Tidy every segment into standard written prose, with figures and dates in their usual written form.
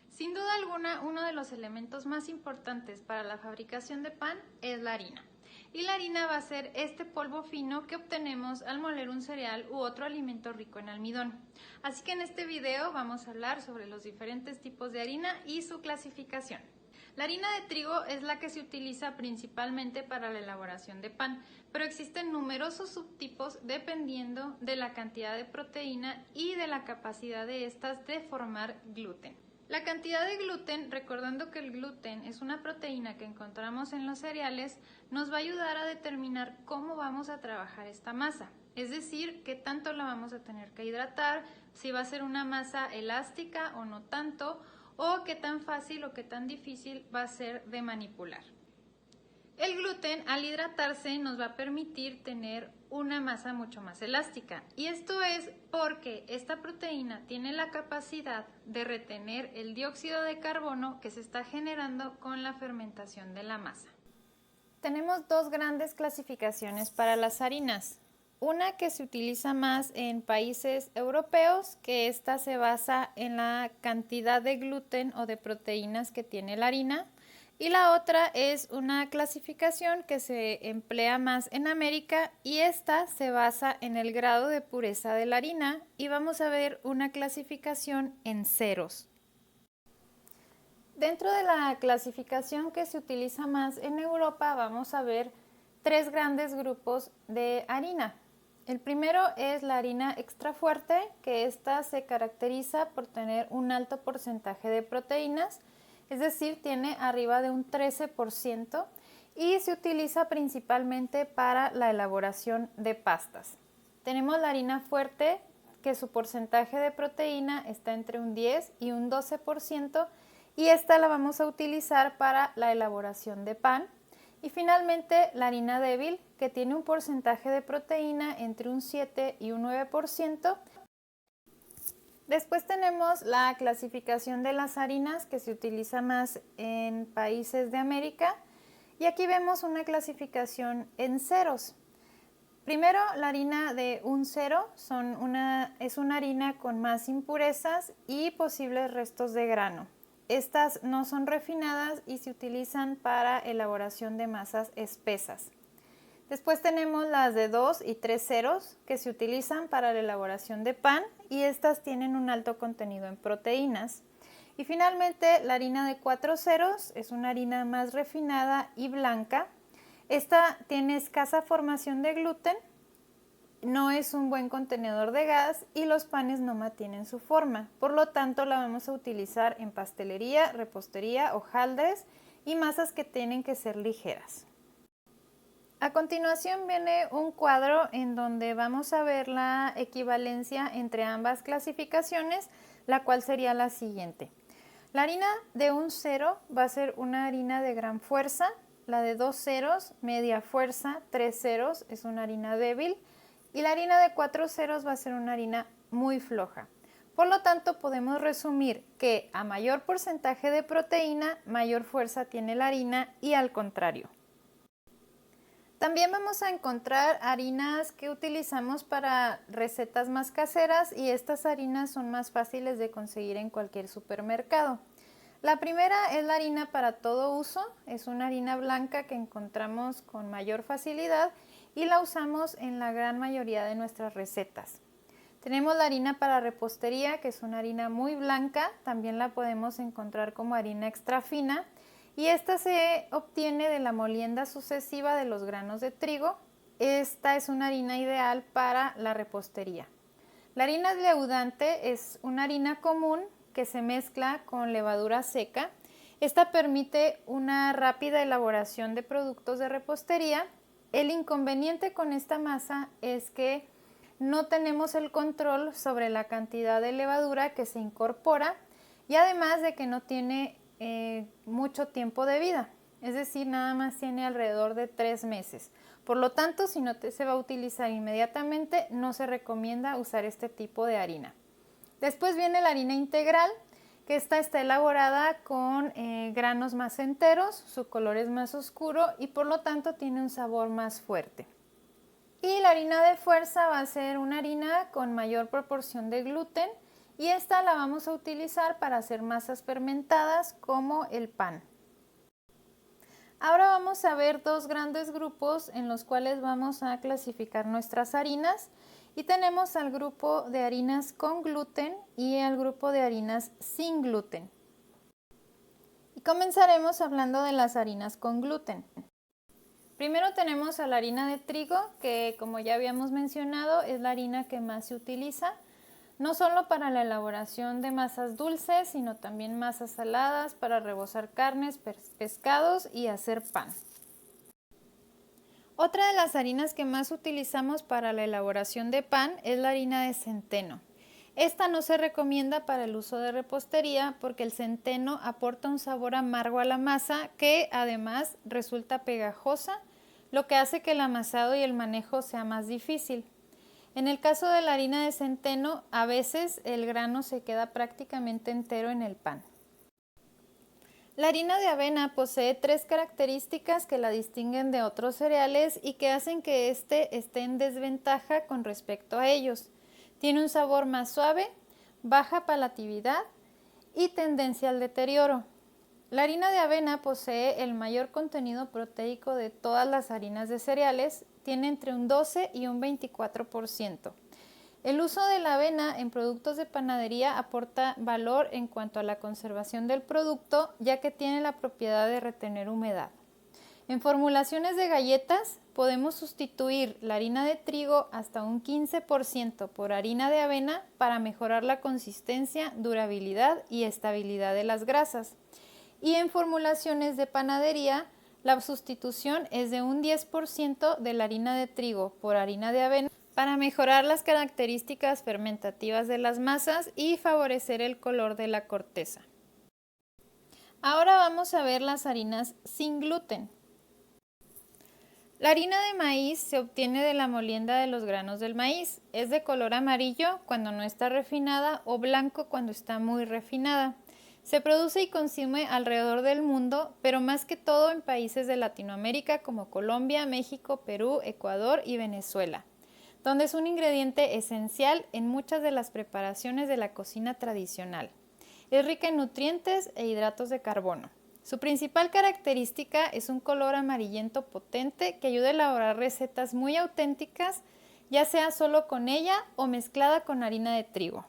Sin duda alguna, uno de los elementos más importantes para la fabricación de pan es la harina. Y la harina va a ser este polvo fino que obtenemos al moler un cereal u otro alimento rico en almidón. Así que en este video vamos a hablar sobre los diferentes tipos de harina y su clasificación. La harina de trigo es la que se utiliza principalmente para la elaboración de pan, pero existen numerosos subtipos dependiendo de la cantidad de proteína y de la capacidad de estas de formar gluten. La cantidad de gluten, recordando que el gluten es una proteína que encontramos en los cereales, nos va a ayudar a determinar cómo vamos a trabajar esta masa. Es decir, qué tanto la vamos a tener que hidratar, si va a ser una masa elástica o no tanto, o qué tan fácil o qué tan difícil va a ser de manipular. El gluten, al hidratarse, nos va a permitir tener una masa mucho más elástica. Y esto es porque esta proteína tiene la capacidad de retener el dióxido de carbono que se está generando con la fermentación de la masa. Tenemos dos grandes clasificaciones para las harinas. Una que se utiliza más en países europeos, que esta se basa en la cantidad de gluten o de proteínas que tiene la harina. Y la otra es una clasificación que se emplea más en América y esta se basa en el grado de pureza de la harina y vamos a ver una clasificación en ceros. Dentro de la clasificación que se utiliza más en Europa vamos a ver tres grandes grupos de harina. El primero es la harina extra fuerte, que esta se caracteriza por tener un alto porcentaje de proteínas, es decir, tiene arriba de un 13% y se utiliza principalmente para la elaboración de pastas. Tenemos la harina fuerte, que su porcentaje de proteína está entre un 10 y un 12% y esta la vamos a utilizar para la elaboración de pan. Y finalmente la harina débil, que tiene un porcentaje de proteína entre un 7 y un 9%. Después tenemos la clasificación de las harinas, que se utiliza más en países de América, y aquí vemos una clasificación en ceros. Primero, la harina de un cero es una harina con más impurezas y posibles restos de grano. Estas no son refinadas y se utilizan para elaboración de masas espesas. Después tenemos las de 2 y 3 ceros, que se utilizan para la elaboración de pan y estas tienen un alto contenido en proteínas. Y finalmente la harina de 4 ceros es una harina más refinada y blanca. Esta tiene escasa formación de gluten, no es un buen contenedor de gas y los panes no mantienen su forma. Por lo tanto, la vamos a utilizar en pastelería, repostería, hojaldres y masas que tienen que ser ligeras. A continuación viene un cuadro en donde vamos a ver la equivalencia entre ambas clasificaciones, la cual sería la siguiente. La harina de un cero va a ser una harina de gran fuerza, la de 2 ceros, media fuerza, 3 ceros es una harina débil y la harina de 4 ceros va a ser una harina muy floja. Por lo tanto, podemos resumir que a mayor porcentaje de proteína, mayor fuerza tiene la harina y al contrario. También vamos a encontrar harinas que utilizamos para recetas más caseras y estas harinas son más fáciles de conseguir en cualquier supermercado. La primera es la harina para todo uso, es una harina blanca que encontramos con mayor facilidad y la usamos en la gran mayoría de nuestras recetas. Tenemos la harina para repostería, que es una harina muy blanca, también la podemos encontrar como harina extra fina. Y esta se obtiene de la molienda sucesiva de los granos de trigo. Esta es una harina ideal para la repostería. La harina leudante es una harina común que se mezcla con levadura seca. Esta permite una rápida elaboración de productos de repostería. El inconveniente con esta masa es que no tenemos el control sobre la cantidad de levadura que se incorpora y además de que no tiene mucho tiempo de vida, es decir, nada más tiene alrededor de 3 meses. Por lo tanto, si no se va a utilizar inmediatamente, no se recomienda usar este tipo de harina. Después viene la harina integral, que esta está elaborada con granos más enteros, su color es más oscuro y por lo tanto tiene un sabor más fuerte. Y la harina de fuerza va a ser una harina con mayor proporción de gluten y esta la vamos a utilizar para hacer masas fermentadas como el pan. Ahora vamos a ver dos grandes grupos en los cuales vamos a clasificar nuestras harinas y tenemos al grupo de harinas con gluten y al grupo de harinas sin gluten. Y comenzaremos hablando de las harinas con gluten. Primero tenemos a la harina de trigo, que como ya habíamos mencionado es la harina que más se utiliza, no solo para la elaboración de masas dulces, sino también masas saladas para rebozar carnes, pescados y hacer pan. Otra de las harinas que más utilizamos para la elaboración de pan es la harina de centeno. Esta no se recomienda para el uso de repostería porque el centeno aporta un sabor amargo a la masa que además resulta pegajosa, lo que hace que el amasado y el manejo sea más difícil. En el caso de la harina de centeno, a veces el grano se queda prácticamente entero en el pan. La harina de avena posee tres características que la distinguen de otros cereales y que hacen que éste esté en desventaja con respecto a ellos. Tiene un sabor más suave, baja palatividad y tendencia al deterioro. La harina de avena posee el mayor contenido proteico de todas las harinas de cereales, tiene entre un 12 y un 24%. El uso de la avena en productos de panadería aporta valor en cuanto a la conservación del producto, ya que tiene la propiedad de retener humedad. En formulaciones de galletas podemos sustituir la harina de trigo hasta un 15% por harina de avena para mejorar la consistencia, durabilidad y estabilidad de las grasas. Y en formulaciones de panadería, la sustitución es de un 10% de la harina de trigo por harina de avena para mejorar las características fermentativas de las masas y favorecer el color de la corteza. Ahora vamos a ver las harinas sin gluten. La harina de maíz se obtiene de la molienda de los granos del maíz. Es de color amarillo cuando no está refinada o blanco cuando está muy refinada. Se produce y consume alrededor del mundo, pero más que todo en países de Latinoamérica como Colombia, México, Perú, Ecuador y Venezuela, donde es un ingrediente esencial en muchas de las preparaciones de la cocina tradicional. Es rica en nutrientes e hidratos de carbono. Su principal característica es un color amarillento potente que ayuda a elaborar recetas muy auténticas, ya sea solo con ella o mezclada con harina de trigo.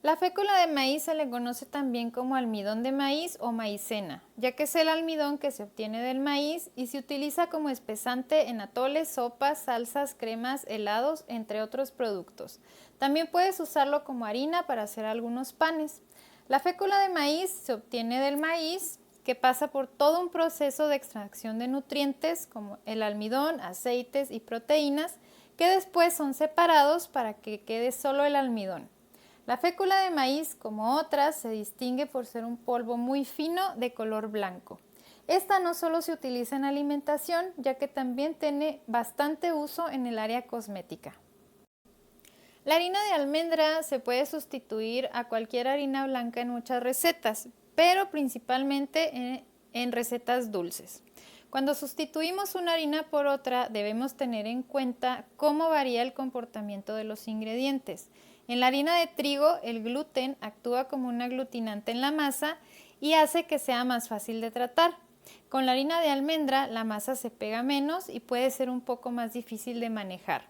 La fécula de maíz se le conoce también como almidón de maíz o maicena, ya que es el almidón que se obtiene del maíz y se utiliza como espesante en atoles, sopas, salsas, cremas, helados, entre otros productos. También puedes usarlo como harina para hacer algunos panes. La fécula de maíz se obtiene del maíz, que pasa por todo un proceso de extracción de nutrientes como el almidón, aceites y proteínas, que después son separados para que quede solo el almidón. La fécula de maíz, como otras, se distingue por ser un polvo muy fino de color blanco. Esta no solo se utiliza en alimentación, ya que también tiene bastante uso en el área cosmética. La harina de almendra se puede sustituir a cualquier harina blanca en muchas recetas, pero principalmente en recetas dulces. Cuando sustituimos una harina por otra, debemos tener en cuenta cómo varía el comportamiento de los ingredientes. En la harina de trigo, el gluten actúa como un aglutinante en la masa y hace que sea más fácil de tratar. Con la harina de almendra, la masa se pega menos y puede ser un poco más difícil de manejar.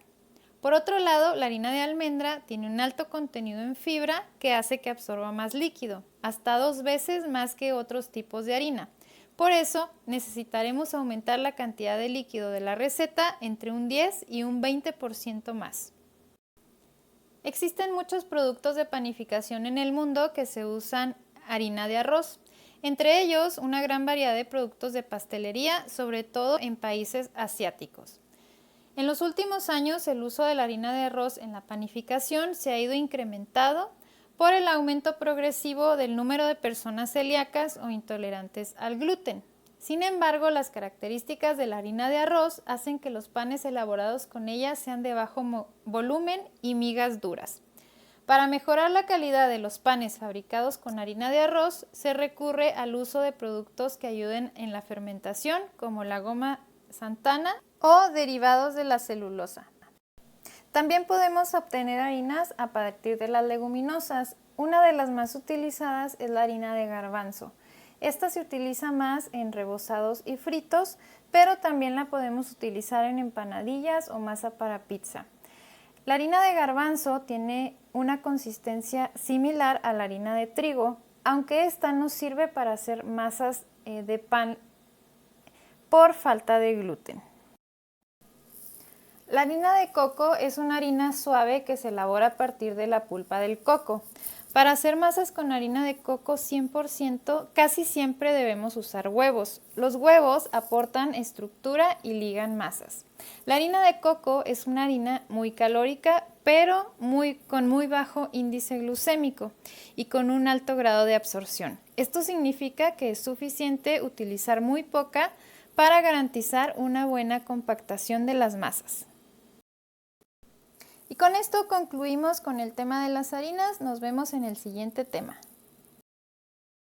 Por otro lado, la harina de almendra tiene un alto contenido en fibra que hace que absorba más líquido, hasta 2 veces más que otros tipos de harina. Por eso, necesitaremos aumentar la cantidad de líquido de la receta entre un 10 y un 20% más. Existen muchos productos de panificación en el mundo que se usan harina de arroz, entre ellos una gran variedad de productos de pastelería, sobre todo en países asiáticos. En los últimos años, el uso de la harina de arroz en la panificación se ha ido incrementando por el aumento progresivo del número de personas celíacas o intolerantes al gluten. Sin embargo, las características de la harina de arroz hacen que los panes elaborados con ella sean de bajo volumen y migas duras. Para mejorar la calidad de los panes fabricados con harina de arroz, se recurre al uso de productos que ayuden en la fermentación, como la goma xantana o derivados de la celulosa. También podemos obtener harinas a partir de las leguminosas. Una de las más utilizadas es la harina de garbanzo. Esta se utiliza más en rebozados y fritos, pero también la podemos utilizar en empanadillas o masa para pizza. La harina de garbanzo tiene una consistencia similar a la harina de trigo, aunque esta no sirve para hacer masas de pan por falta de gluten. La harina de coco es una harina suave que se elabora a partir de la pulpa del coco. Para hacer masas con harina de coco 100%, casi siempre debemos usar huevos. Los huevos aportan estructura y ligan masas. La harina de coco es una harina muy calórica, pero con muy bajo índice glucémico y con un alto grado de absorción. Esto significa que es suficiente utilizar muy poca para garantizar una buena compactación de las masas. Y con esto concluimos con el tema de las harinas. Nos vemos en el siguiente tema.